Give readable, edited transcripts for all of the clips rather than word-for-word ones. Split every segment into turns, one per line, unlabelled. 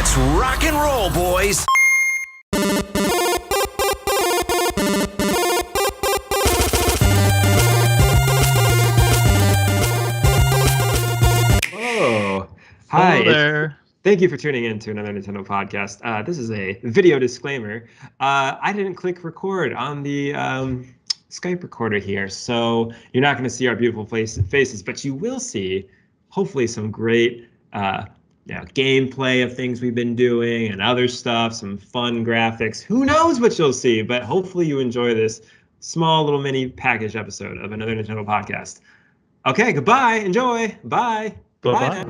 Let's rock and roll, boys!
Oh, hi.
Hello there.
Thank you for tuning in to another Nintendo podcast. This is a video disclaimer. I didn't click record on the Skype recorder here, so you're not going to see our beautiful faces, but you will see, hopefully, some great gameplay of things we've been doing and other stuff, some fun graphics. Who knows what you'll see, but hopefully you enjoy this small little mini package episode of another Nintendo podcast. Okay, goodbye. Enjoy. Bye.
Bye-bye.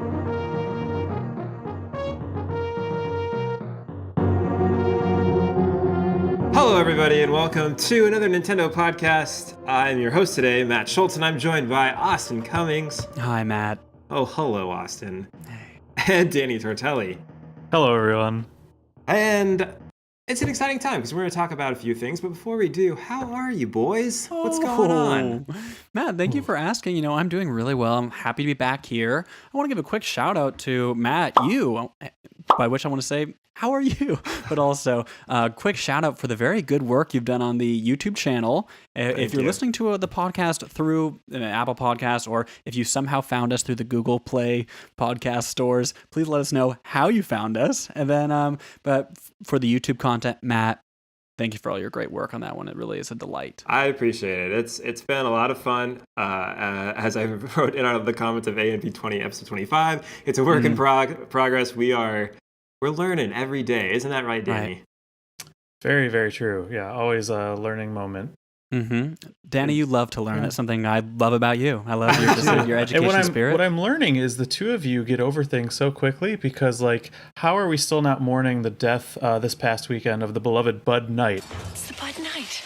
Hello, everybody, and welcome to another Nintendo podcast. I'm your host today, Matt Schultz, and I'm joined by Austin Cummings.
Hi, Matt.
Oh, hello, Austin.
Hey.
And Danny Tortelli.
Hello, everyone.
And it's an exciting time because we're going to talk about a few things. But before we do, how are you, boys? What's going on?
Matt, thank you for asking. I'm doing really well. I'm happy to be back here. I want to give a quick shout out to Matt, you, by which I want to say, how are you? But also, quick shout out for the very good work you've done on the YouTube channel. If you're listening to the podcast through Apple Podcasts, or if you somehow found us through the Google Play podcast stores, please let us know how you found us. And then, but for the YouTube content, Matt, thank you for all your great work on that one. It really is a delight.
I appreciate it. It's been a lot of fun. As I wrote in the comments of ANP 20 episode 25, it's a work in progress. We're learning every day. Isn't that right, Danny?
Right.
Very, very true. Yeah, always a learning moment.
Mm-hmm. Danny, you love to learn. That's something I love about you. I love your education spirit.
What I'm learning is the two of you get over things so quickly because, how are we still not mourning the death this past weekend of the beloved Bud Knight?
It's the Bud Knight.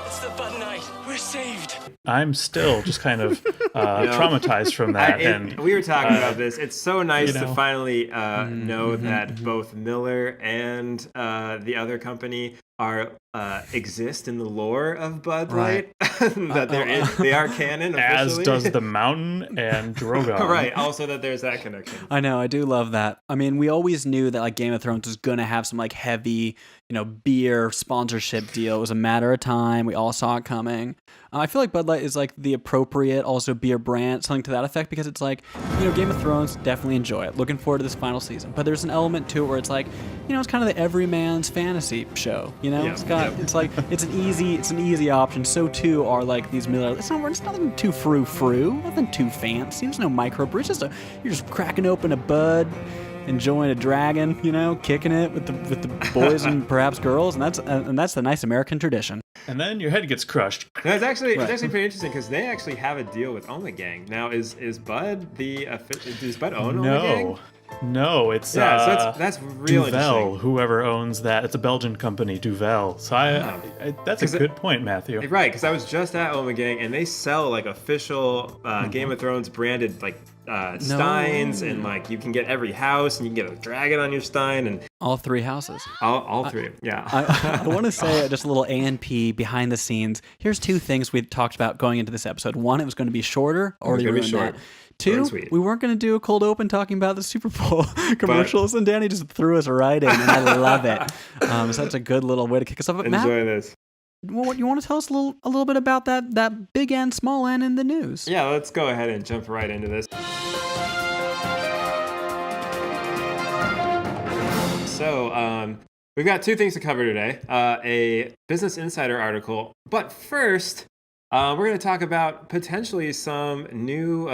It's the Bud Knight. We're saved.
I'm still just kind of traumatized from that.
And we were talking about this. It's so nice to finally know that both Miller and the other company are exist in the lore of Bud Light. That they are canon officially.
As does the Mountain and Drogon.
Right. Also that there's that connection.
I know. I do love that. I mean, we always knew that Game of Thrones was gonna have some heavy, beer sponsorship deal. It was a matter of time. We all saw it coming. I feel like Bud Light is the appropriate also beer brand, something to that effect, because it's Game of Thrones, definitely enjoy it. Looking forward to this final season. But there's an element to it where it's it's kind of the everyman's fantasy show. It's an easy option. So too are these Miller. It's nothing too frou-frou, nothing too fancy. There's no microbrew. You're just cracking open a Bud, enjoying a dragon, kicking it with the boys and perhaps girls, and that's the nice American tradition.
And then your head gets crushed.
No, it's actually pretty interesting because they actually have a deal with Omegang. Now, is Bud does Bud own Omegang?
No, it's
so that's real
Duvel,
interesting.
whoever owns that. It's a Belgian company, Duvel. So that's a good point, Matthew.
Right, because I was just at Omegang and they sell official Game of Thrones branded steins, and you can get every house and you can get a dragon on your stein and
all three houses.
All three, yeah.
I want to say just a little ANP behind the scenes. Here's two things we talked about going into this episode. One, it was going to be shorter. Already ruined that. Two, we weren't going to do a cold open talking about the Super Bowl commercials, and Danny just threw us right in, and I love it. So that's a good little way to kick us off. But
Enjoy
Matt,
this.
You want to tell us a little bit about that big and small N in the news?
Yeah, let's go ahead and jump right into this. So, we've got two things to cover today. A Business Insider article, but first, we're going to talk about potentially some new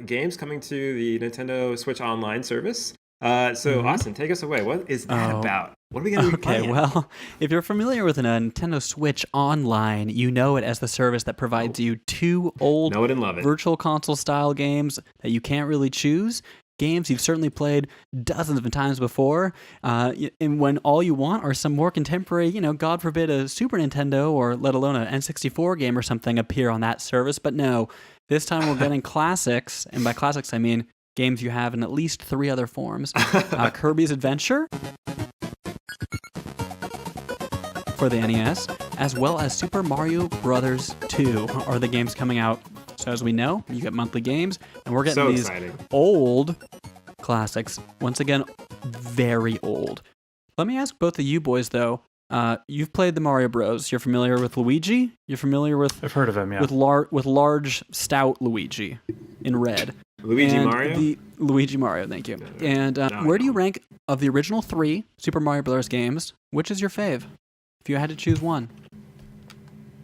games coming to the Nintendo Switch Online service. Austin, take us away. What is that about? What are we going to be playing?
Okay, well, if you're familiar with a Nintendo Switch Online, you know it as the service that provides you two old
know it and love it.
Virtual Console style games that you can't really choose. Games you've certainly played dozens of times before, and when all you want are some more contemporary, God forbid a Super Nintendo or let alone an N64 game or something appear on that service. But no, this time we're getting classics, and by classics I mean games you have in at least three other forms. Kirby's Adventure for the NES, as well as Super Mario Brothers 2 are the games coming out. So as we know, you get monthly games, and we're getting these old classics. Once again, very old. Let me ask both of you boys though. You've played the Mario Bros. You're familiar with Luigi? You're familiar with?
I've heard of him, yeah.
With large, stout Luigi in red.
Luigi
And
Mario?
Luigi Mario, thank you. And where do you rank of the original 3 Super Mario Bros. Games? Which is your fave? If you had to choose one.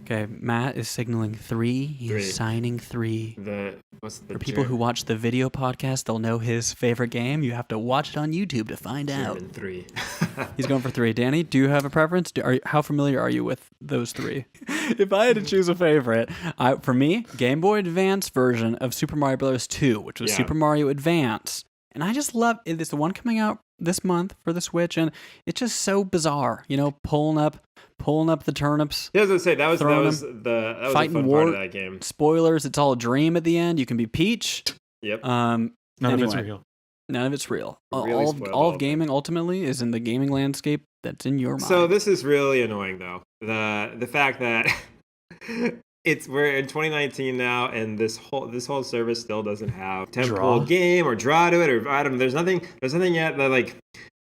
Okay, Matt is signaling 3. He's signing 3. For people who watch the video podcast, they'll know his favorite game. You have to watch it on YouTube to find out.
3.
He's going for 3. Danny, do you have a preference? How familiar are you with those 3? If I had to choose a favorite, for me, Game Boy Advance version of Super Mario Bros. 2, which was Super Mario Advance. And I just love it. It's the one coming out this month for the Switch, and it's just so bizarre. You know, pulling up the turnips.
Yeah, I was gonna say that was the fun part of that game.
Spoilers: it's all a dream at the end. You can be Peach.
Yep.
None of it's real.
None of it's real.
Really
all of gaming ultimately is in the gaming landscape that's in your mind.
So this is really annoying, though. The fact that we're in 2019 now, and this whole service still doesn't have tentpole game or draw to it, or I don't know. There's nothing yet that like.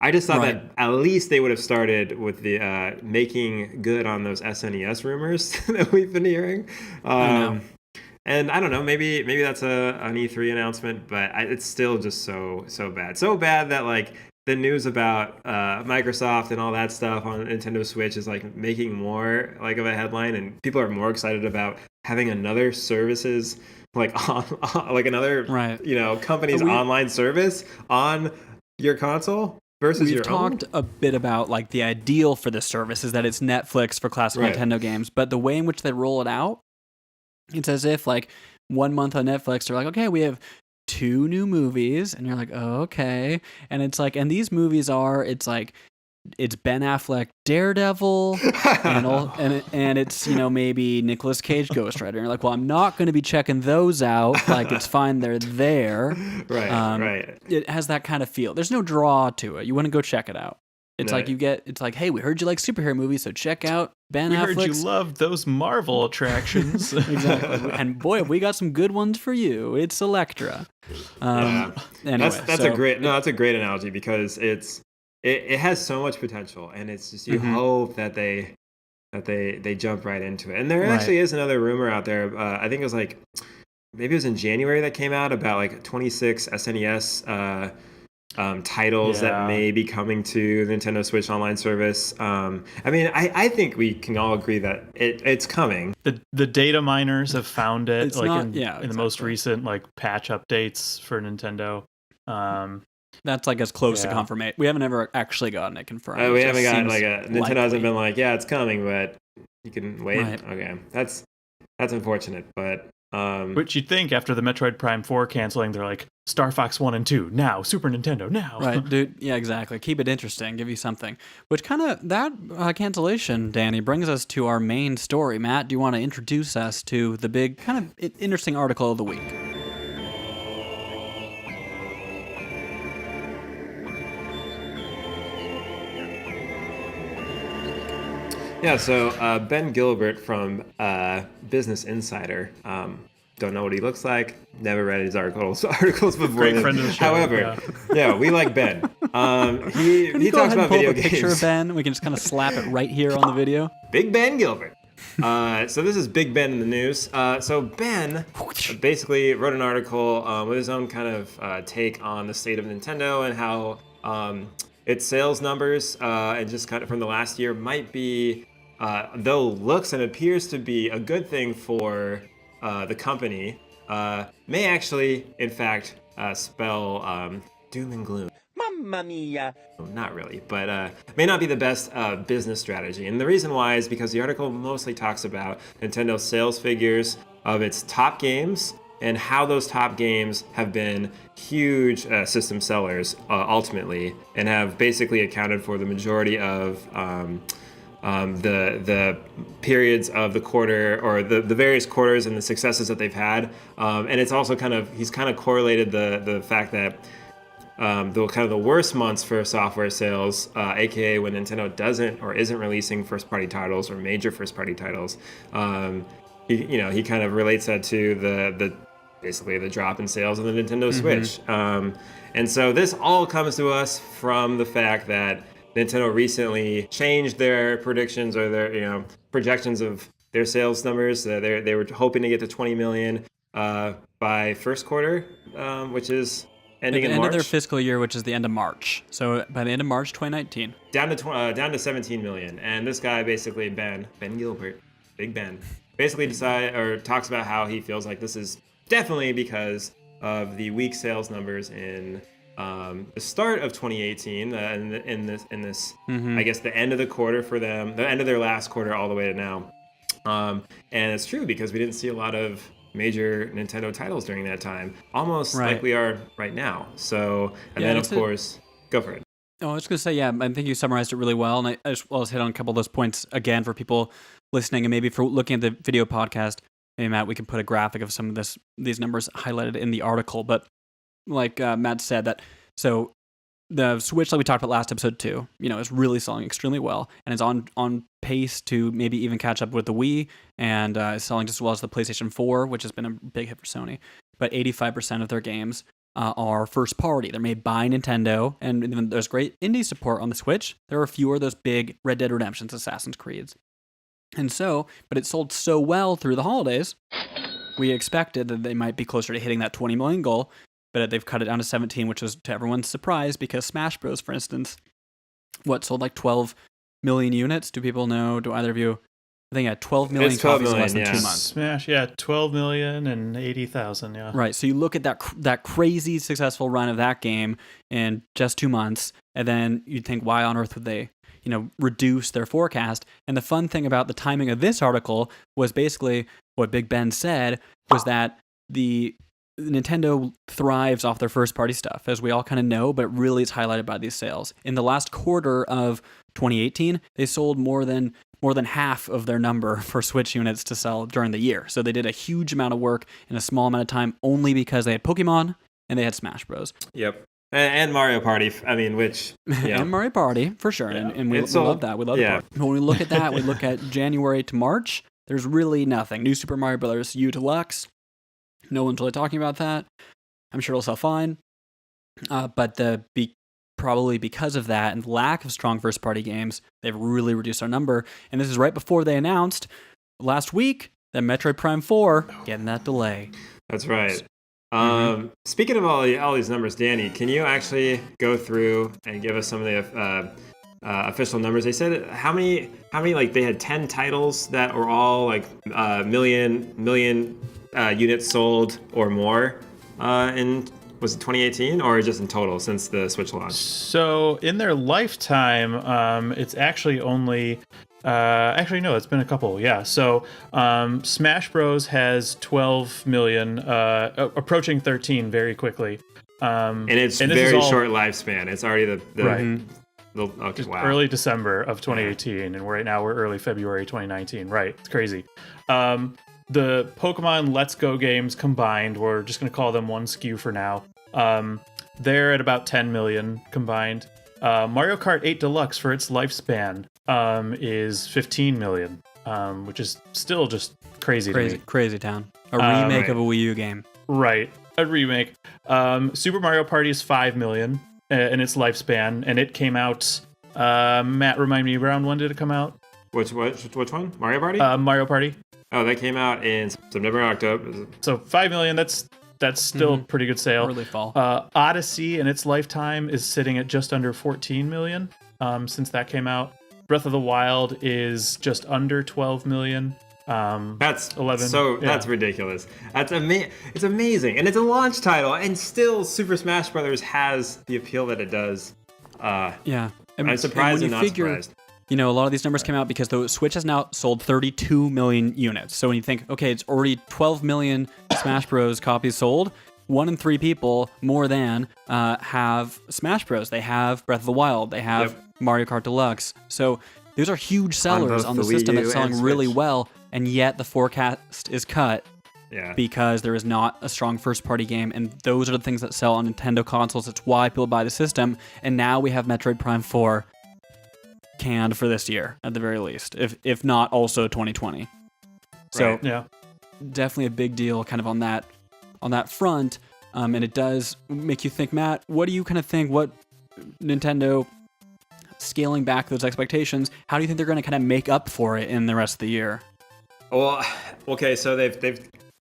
I just thought that at least they would have started with the making good on those SNES rumors that we've been hearing. And I don't know, maybe that's an E3 announcement, but it's still just so bad. So bad that like the news about Microsoft and all that stuff on Nintendo Switch is like making more like of a headline, and people are more excited about having another services like like another company's online service on your console.
We've talked a bit about like the ideal for this service is that it's Netflix for classic Nintendo games, but the way in which they roll it out, it's as if like 1 month on Netflix, they're like, okay, we have 2 new movies, and you're like, oh, okay, and it's like, and these movies it's Ben Affleck Daredevil, and it's maybe Nicolas Cage Ghost Rider. And you're like, well, I'm not going to be checking those out. Like, it's fine, they're there.
Right.
It has that kind of feel. There's no draw to it. You want to go check it out. It's like it's like, hey, we heard you like superhero movies, so check out Ben Affleck's.
We heard you loved those Marvel attractions.
Exactly. And boy, we got some good ones for you. It's Electra.
Anyway, that's a great analogy because it has so much potential, and it's just you hope that they jump right into it. And there actually is another rumor out there. I think it was like maybe it was in January that came out about like 26 SNES titles that may be coming to the Nintendo Switch online service. I mean, I think we can all agree that it's coming.
The data miners have found it in the most recent like patch updates for Nintendo.
That's like as close to confirmation. We haven't ever actually gotten it confirmed.
We haven't gotten Nintendo hasn't been like, yeah, it's coming, but you can wait. Right. Okay, that's unfortunate, but
which you'd think after the Metroid Prime 4 canceling, they're like Star Fox 1 and 2 now, Super Nintendo now.
Right, dude. Yeah, exactly. Keep it interesting. Give you something. Which kind of that cancellation, Danny, brings us to our main story. Matt, do you want to introduce us to the big kind of interesting article of the week?
Yeah, so Ben Gilbert from Business Insider. Don't know what he looks like. Never read his articles before.
Great friend of the show.
However, we like Ben. He talks about video games.
Picture of Ben. We can just kind of slap it right here on the video.
Big Ben Gilbert. So this is Big Ben in the news. So Ben basically wrote an article with his own kind of take on the state of Nintendo and how its sales numbers and just kind of from the last year might be, though looks and appears to be a good thing for the company, may actually, in fact, spell doom and gloom.
Mamma mia.
Not really, but may not be the best business strategy. And the reason why is because the article mostly talks about Nintendo's sales figures of its top games and how those top games have been huge system sellers ultimately, and have basically accounted for the majority of the periods of the quarter, or the various quarters and the successes that they've had. And it's also he's kind of correlated the fact that the worst months for software sales, aka when Nintendo doesn't or isn't releasing first-party titles or major first-party titles, he kind of relates that to basically the drop in sales of the Nintendo Switch. And so this all comes to us from the fact that Nintendo recently changed their predictions or their projections of their sales numbers. They were hoping to get to 20 million by first quarter, which is ending in March.
End of their fiscal year, which is the end of March. So by the end of March 2019.
Down to 17 million. And this guy basically, Ben Gilbert, Big Ben, basically talks about how he feels like this is definitely because of the weak sales numbers in the start of 2018, in this I guess the end of the quarter for them, the end of their last quarter all the way to now. And it's true because we didn't see a lot of major Nintendo titles during that time, almost like we are right now. So, and then of course, go for it.
Oh, I was going to say, yeah, I think you summarized it really well. And I as well as hit on a couple of those points again for people listening and maybe for looking at the video podcast. Maybe, Matt, we can put a graphic of some of these numbers highlighted in the article. But like Matt said, so the Switch, like we talked about last episode too, is really selling extremely well and is on pace to maybe even catch up with the Wii and is selling just as well as the PlayStation 4, which has been a big hit for Sony. But 85% of their games are first party. They're made by Nintendo, and even there's great indie support on the Switch. There are fewer of those big Red Dead Redemptions, Assassin's Creeds. And so, but it sold so well through the holidays, we expected that they might be closer to hitting that 20 million goal, but they've cut it down to 17, which was to everyone's surprise because Smash Bros, for instance, sold like 12 million units? Do people know? Do either of you? I think 12 million copies in less than 2 months.
Smash, 12 million and 80,000, yeah.
Right, so you look at that crazy successful run of that game in just 2 months, and then you'd think, why on earth would they reduce their forecast? And the fun thing about the timing of this article was basically what Big Ben said was that the Nintendo thrives off their first party stuff, as we all kind of know, but really it's highlighted by these sales. In the last quarter of 2018, they sold more than half of their number for Switch units to sell during the year. So they did a huge amount of work in a small amount of time only because they had Pokemon and they had Smash Bros.
Yep. And Mario Party,
and Mario Party, for sure. Yeah. And we love that. We love that. But when we look at that, we look at January to March, there's really nothing. New Super Mario Bros. U Deluxe, no one's really talking about that. I'm sure it'll sell fine. But probably because of that and lack of strong first-party games, they've really reduced our number. And this is right before they announced last week that Metroid Prime 4 getting that delay.
That's right. Speaking of all these numbers, Danny, can you actually go through and give us some of the official numbers? They said how many like they had 10 titles that were all like million units sold or more in, was it 2018 or just in total since the Switch launch?
So in their lifetime, it's actually only no, it's been a couple. Yeah. So Smash Bros has 12 million, approaching 13 very quickly.
And it's very short lifespan. It's already
early December of 2018, and right now we're early February 2019. Right. It's crazy. The Pokemon Let's Go games combined, we're just going to call them one SKU for now. They're at about 10 million combined. Mario Kart 8 Deluxe for its lifespan is 15 million, which is still just crazy to me.
Crazy town. A remake of a Wii U game.
Right, a remake. Super Mario Party is 5 million in its lifespan, and it came out, Matt, remind me, around when did it come out?
Which one? Mario Party?
Mario Party.
Oh, that came out in September, October.
So 5 million, that's still a pretty good sale.
Early fall.
Odyssey in its lifetime is sitting at just under 14 million since that came out. Breath of the Wild is just under 12 million.
That's
11.
So that's ridiculous. It's amazing, and it's a launch title, and still Super Smash Brothers has the appeal that it does.
Yeah,
I'm surprised and not surprised.
A lot of these numbers came out because the Switch has now sold 32 million units. So when you think, okay, it's already 12 million Smash Bros. Copies sold, 1 in 3 people, more than, have Smash Bros. They have Breath of the Wild. They have Mario Kart Deluxe. So those are huge sellers on the system that's selling really well, and yet the forecast is cut because there is not a strong first-party game, and those are the things that sell on Nintendo consoles. It's why people buy the system, and now we have Metroid Prime 4 canned for this year at the very least, if not also 2020. So definitely a big deal kind of on that on that front. And it does make you think, Matt, what do you kind of think? What Nintendo scaling back those expectations? How do you think they're going to kind of make up for it in the rest of the year?
Well, okay, so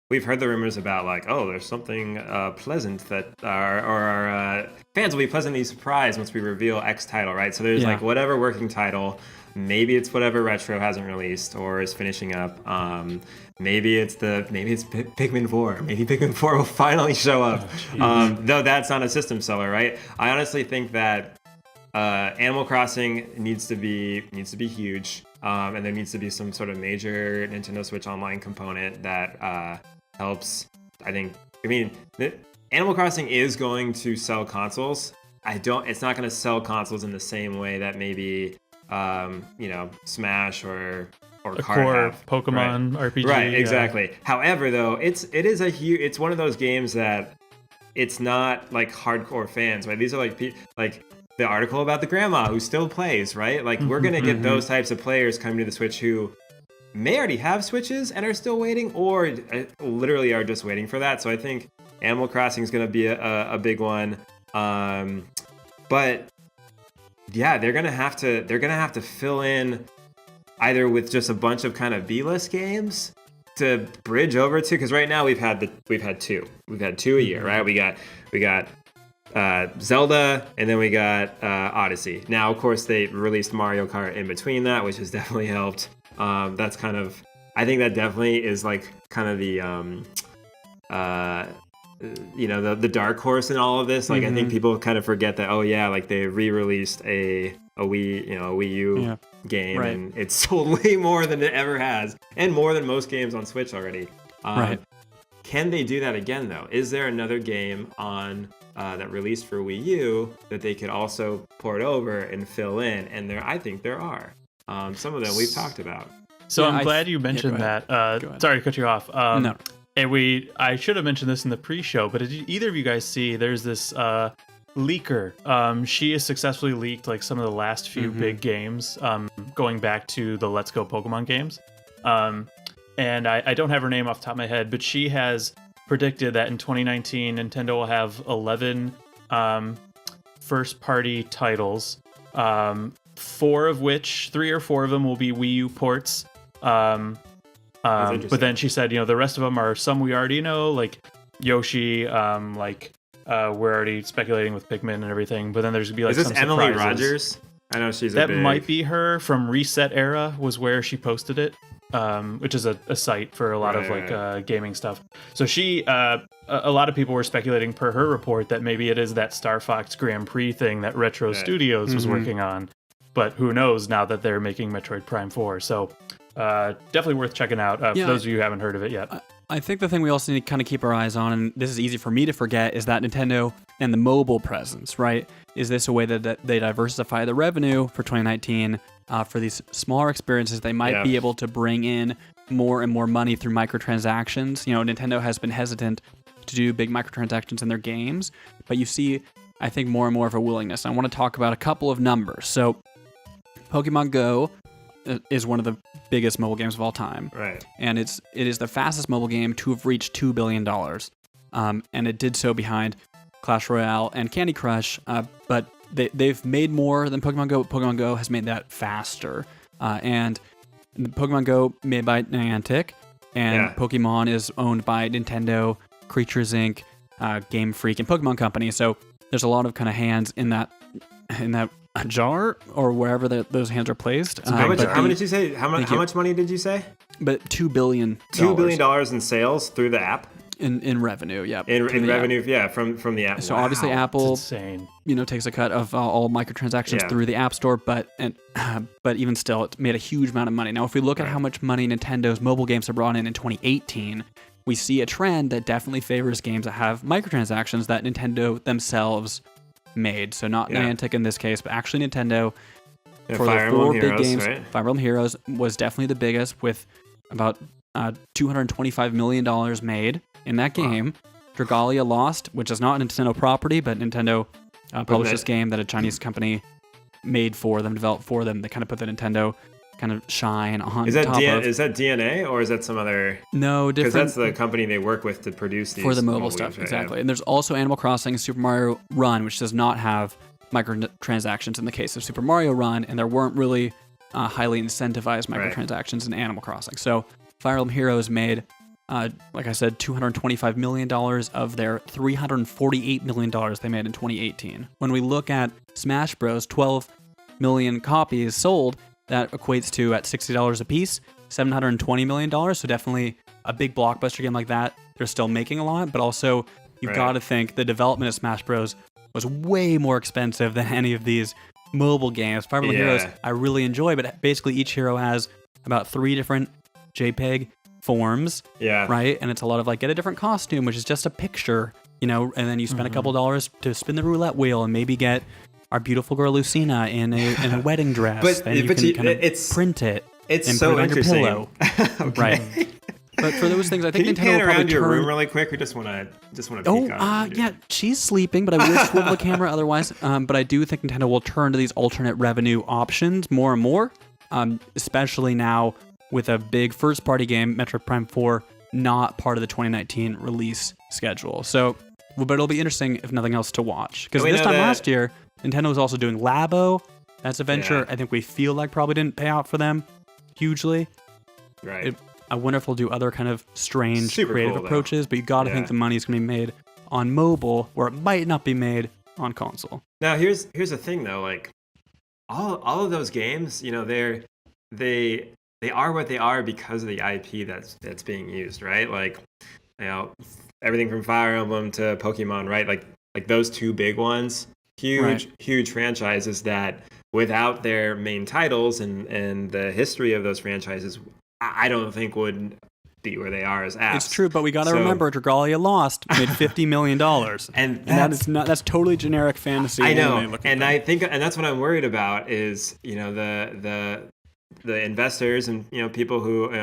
we've heard the rumors about like, oh, there's something pleasant that our fans will be pleasantly surprised once we reveal X title, right? So there's like whatever working title, maybe it's whatever Retro hasn't released or is finishing up. Maybe it's Pikmin 4. Maybe Pikmin 4 will finally show up. Though that's not a system seller, right? I honestly think that Animal Crossing needs to be huge, and there needs to be some sort of major Nintendo Switch Online component that helps. Animal Crossing is going to sell consoles. It's not going to sell consoles in the same way that maybe Smash or
a
Card
core
have,
Pokemon
right?
RPG.
Right, exactly. However, though, it's one of those games that it's not like hardcore fans, right? These are like the article about the grandma who still plays, right? Like we're gonna get those types of players coming to the Switch who may already have Switches and are still waiting, or literally are just waiting for that. So I think Animal Crossing is gonna be a big one. But yeah, they're gonna have to fill in either with just a bunch of kind of B-list games to bridge over to, because right now we've had two a year, right? We got Zelda, and then we got Odyssey. Now, of course, they released Mario Kart in between that, which has definitely helped. That's kind of, I think that definitely is like kind of the the dark horse in all of this. Like I think people kind of forget that, oh yeah, like they re-released a Wii U game,
right,
and it's sold way more than it ever has, and more than most games on Switch already.
Right.
Can they do that again though? Is there another game on that released for Wii U that they could also port over and fill in? And I think there are. Some of them we've talked about.
So
Yeah,
I'm glad you mentioned that. Sorry to cut you off.
No.
And I should have mentioned this in the pre-show, but did either of you guys see there's this leaker? She has successfully leaked like some of the last few big games, going back to the Let's Go Pokemon games. And I don't have her name off the top of my head, but she has predicted that in 2019, Nintendo will have 11 first-party titles, 3 or 4 of them will be Wii U ports. But then she said, the rest of them are some we already know, like Yoshi, we're already speculating with Pikmin and everything. But then there's gonna be like
is this
some
Emily
surprises.
Rogers? I know she's
that might be her from Reset Era was where she posted it, which is a site for a lot of gaming stuff. So she, a lot of people were speculating per her report that maybe it is that Star Fox Grand Prix thing that Retro Studios was working on. But who knows now that they're making Metroid Prime 4. So definitely worth checking out for those of you who haven't heard of it yet.
I think the thing we also need to kind of keep our eyes on, and this is easy for me to forget, is that Nintendo and the mobile presence, right? Is this a way that they diversify the revenue for 2019 for these smaller experiences? They might be able to bring in more and more money through microtransactions. Nintendo has been hesitant to do big microtransactions in their games, but you see, I think, more and more of a willingness. I want to talk about a couple of numbers. So Pokemon Go is one of the biggest mobile games of all time.
Right.
And it is the fastest mobile game to have reached $2 billion. And it did so behind Clash Royale and Candy Crush. But they've made more than Pokemon Go. Pokemon Go has made that faster. And Pokemon Go made by Niantic, and Pokemon is owned by Nintendo, Creatures Inc., Game Freak, and Pokemon Company. So there's a lot of kind of hands in that jar or wherever those hands are placed.
So how much did you say? How much money did you say?
But $2 billion.
$2 billion in sales through the app.
In revenue, yeah.
In revenue, from the app.
So obviously Apple,
That's insane.
Takes a cut of all microtransactions through the App Store, but even still, it made a huge amount of money. Now, if we look at how much money Nintendo's mobile games have brought in 2018, we see a trend that definitely favors games that have microtransactions that Nintendo themselves made. So not Niantic in this case, but actually Nintendo. For the 4 big games, right? Fire Emblem Heroes was definitely the biggest, with about $225 million made in that game. Dragalia Lost, which is not a Nintendo property, but Nintendo published this game that a Chinese company made for them, developed for them. They kind of put the Nintendo kind of shine on
Is that
top of.
is that DNA or is that some other?
No,
Because
different
that's the company they work with to produce these
for the mobile
games,
stuff,
right?
exactly.
Yeah.
And there's also Animal Crossing and Super Mario Run, which does not have microtransactions in the case of Super Mario Run, and there weren't really highly incentivized microtransactions in Animal Crossing. So Fire Emblem Heroes made, like I said, $225 million of their $348 million they made in 2018. When we look at Smash Bros, 12 million copies sold, that equates to, at $60 a piece, $720 million. So definitely a big blockbuster game like that. They're still making a lot, but also you've got to think the development of Smash Bros was way more expensive than any of these mobile games. Fire Emblem Heroes I really enjoy, but basically each hero has about 3 different JPEG forms, right? And it's a lot of like, get a different costume, which is just a picture, you know, and then you spend a couple dollars to spin the roulette wheel and maybe get our beautiful girl Lucina in a wedding dress. And you can kind of print it.
It's
and
so
put it on
interesting.
Your pillow. Right. But for those things, I think
Can you
Nintendo
pan
will probably
around your
turn...
room really quick? We just want to peek on it.
Yeah, she's sleeping, but I would swivel the camera otherwise. But I do think Nintendo will turn to these alternate revenue options more and more, especially now with a big first-party game, Metroid Prime 4, not part of the 2019 release schedule. So, but it'll be interesting, if nothing else, to watch. Because this time last year, Nintendo was also doing Labo. That's a venture I think we feel like probably didn't pay out for them hugely.
Right.
I wonder if they'll do other kind of strange creative
cool,
approaches, but you got to think the money's going to be made on mobile, where it might not be made on console.
Now, here's the thing though, like all of those games, you know, they are what they are because of the IP that's being used, right? Like, you know, everything from Fire Emblem to Pokemon, right? Like those 2 big ones, huge franchises that without their main titles and the history of those franchises, I don't think would be where they are as apps.
It's true, but we got to remember Dragalia Lost made $50 million, and that's totally generic fantasy.
I know, and I think, and that's what I'm worried about is, you know, the investors and, you know, people who who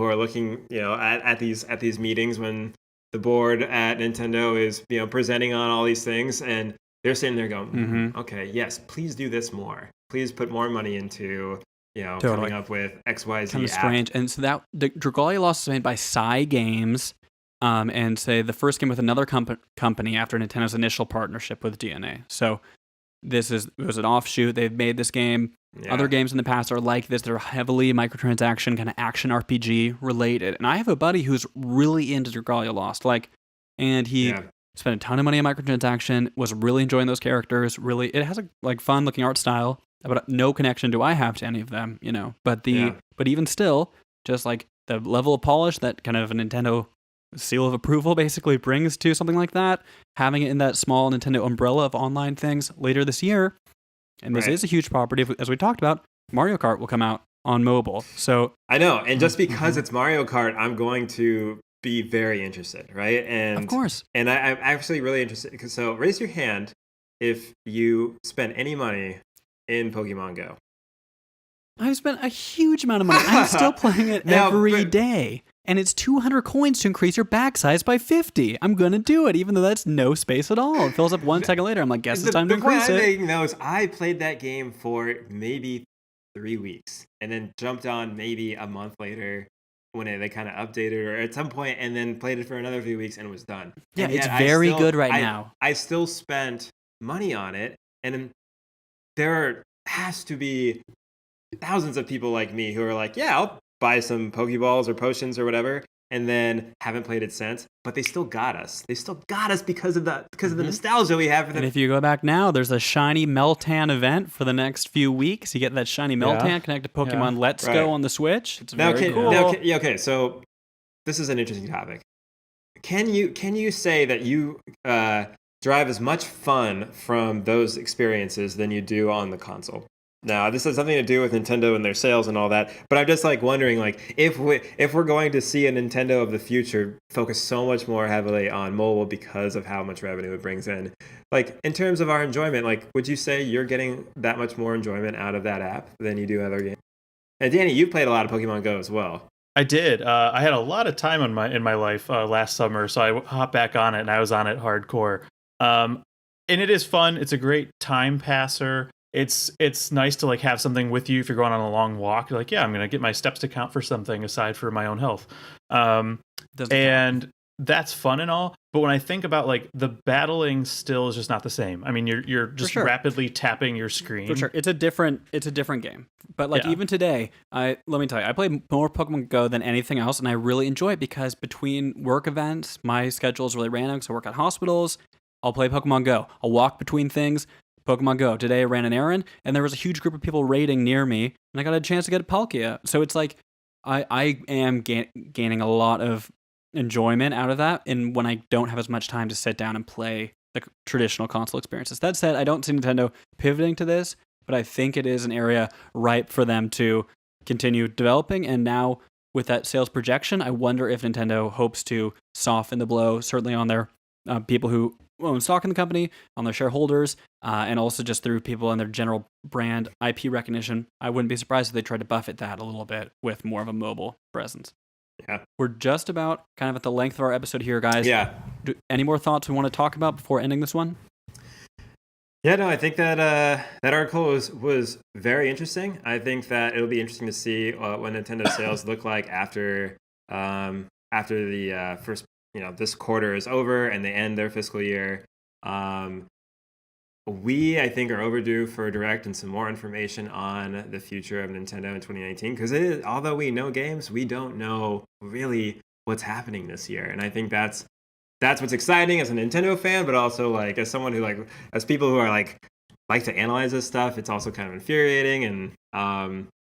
are looking, you know, at these meetings when the board at Nintendo is, you know, presenting on all these things, and they're sitting there going, okay, yes, please do this more. Please put more money into, you know, coming up with XYZ
kind of strange. And so that the Dragalia Lost is made by Psy Games, and say the first game with another company after Nintendo's initial partnership with DNA. So it was an offshoot. They've made this game. Yeah. Other games in the past are like this. They're heavily microtransaction, kind of action RPG related. And I have a buddy who's really into Dragalia Lost, and he spent a ton of money on microtransaction, was really enjoying those characters. Really, it has a fun looking art style, but no connection do I have to any of them, you know. But even still, just like the level of polish that kind of a Nintendo seal of approval basically brings to something like that, having it in that small Nintendo umbrella of online things later this year. And this is a huge property, as we talked about. Mario Kart will come out on mobile. So
I know, and just because it's Mario Kart, I'm going to be very interested, right? And
of course.
And I'm actually really interested. So raise your hand if you spend any money in Pokemon Go.
I've spent a huge amount of money. I'm still playing it every day. And it's 200 coins to increase your bag size by 50. I'm going to do it, even though that's no space at all. It fills up 1 second later. I'm like, guess it's time to increase it.
The point I'm making, though, is I played that game for maybe 3 weeks and then jumped on maybe a month later when they kind of updated or at some point, and then played it for another few weeks and it was done.
Yeah, it's very good right now.
I still spent money on it, and there has to be thousands of people like me who are like, yeah, I'll buy some Pokeballs or potions or whatever, and then haven't played it since. But they still got us. They still got us because of the nostalgia we have for them.
And if you go back now, there's a shiny Meltan event for the next few weeks. You get that shiny Meltan connected to Pokemon Let's Go on the Switch. It's very cool.
Okay, so this is an interesting topic. Can you say that you derive as much fun from those experiences than you do on the console? Now, this has something to do with Nintendo and their sales and all that, but I'm just wondering, if we're going to see a Nintendo of the future focus so much more heavily on mobile because of how much revenue it brings in, in terms of our enjoyment, would you say you're getting that much more enjoyment out of that app than you do other games? And Danny, you played a lot of Pokemon Go as well.
I did. I had a lot of time in my life last summer, so I hopped back on it, and I was on it hardcore. And it is fun. It's a great time passer. it's nice to like have something with you if you're going on a long walk. You're like, yeah, I'm gonna get my steps to count for something aside from my own health. And that's fun and all, but when I think about like the battling still is just not the same. I mean, you're just rapidly tapping your screen.
For sure. It's a different game. But like even today, let me tell you, I play more Pokemon Go than anything else, and I really enjoy it because between work events, my schedule is really random because I work at hospitals. I'll play Pokemon Go. I'll walk between things. Pokemon Go. Today I ran an errand, and there was a huge group of people raiding near me, and I got a chance to get a Palkia. So it's like I am gaining a lot of enjoyment out of that, and when I don't have as much time to sit down and play the traditional console experiences. That said, I don't see Nintendo pivoting to this, but I think it is an area ripe for them to continue developing. And now with that sales projection, I wonder if Nintendo hopes to soften the blow, certainly on their people who own stock in the company, on their shareholders, and also just through people and their general brand IP recognition. I wouldn't be surprised if they tried to buffet that a little bit with more of a mobile presence.
Yeah.
We're just about kind of at the length of our episode here, guys.
Yeah.
Any more thoughts we want to talk about before ending this one?
Yeah, no, I think that that article was very interesting. I think that it'll be interesting to see what Nintendo sales look like after the first, this quarter is over and they end their fiscal year. We, I think, are overdue for a Direct and some more information on the future of Nintendo in 2019. Because although we know games, we don't know really what's happening this year. And I think that's what's exciting as a Nintendo fan, but also like as someone who as people who are like to analyze this stuff, it's also kind of infuriating. And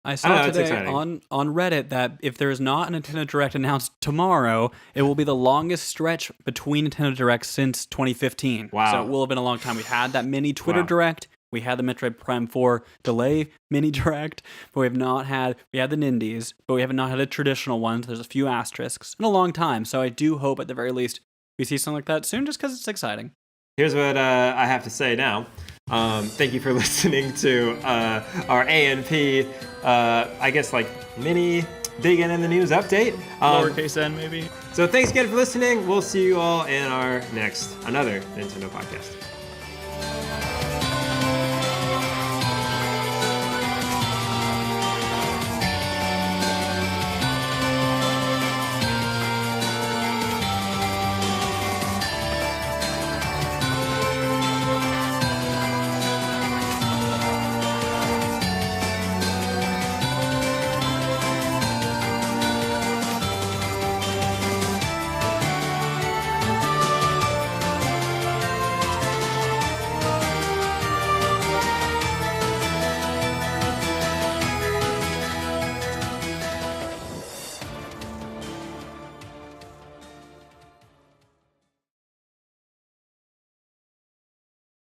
I saw today on Reddit that if there is not a Nintendo Direct announced tomorrow, it will be the longest stretch between Nintendo Directs since 2015.
Wow.
So it will have been a long time. We had that mini Twitter Direct. We had the Metroid Prime 4 delay mini Direct, but we had the Nindies, but we have not had a traditional one. So there's a few asterisks in a long time. So I do hope at the very least we see something like that soon just because it's exciting.
Here's what I have to say now. Thank you for listening to our ANP, I guess mini digging in the news update.
Lowercase n maybe.
So thanks again for listening. We'll see you all in our another Nintendo podcast.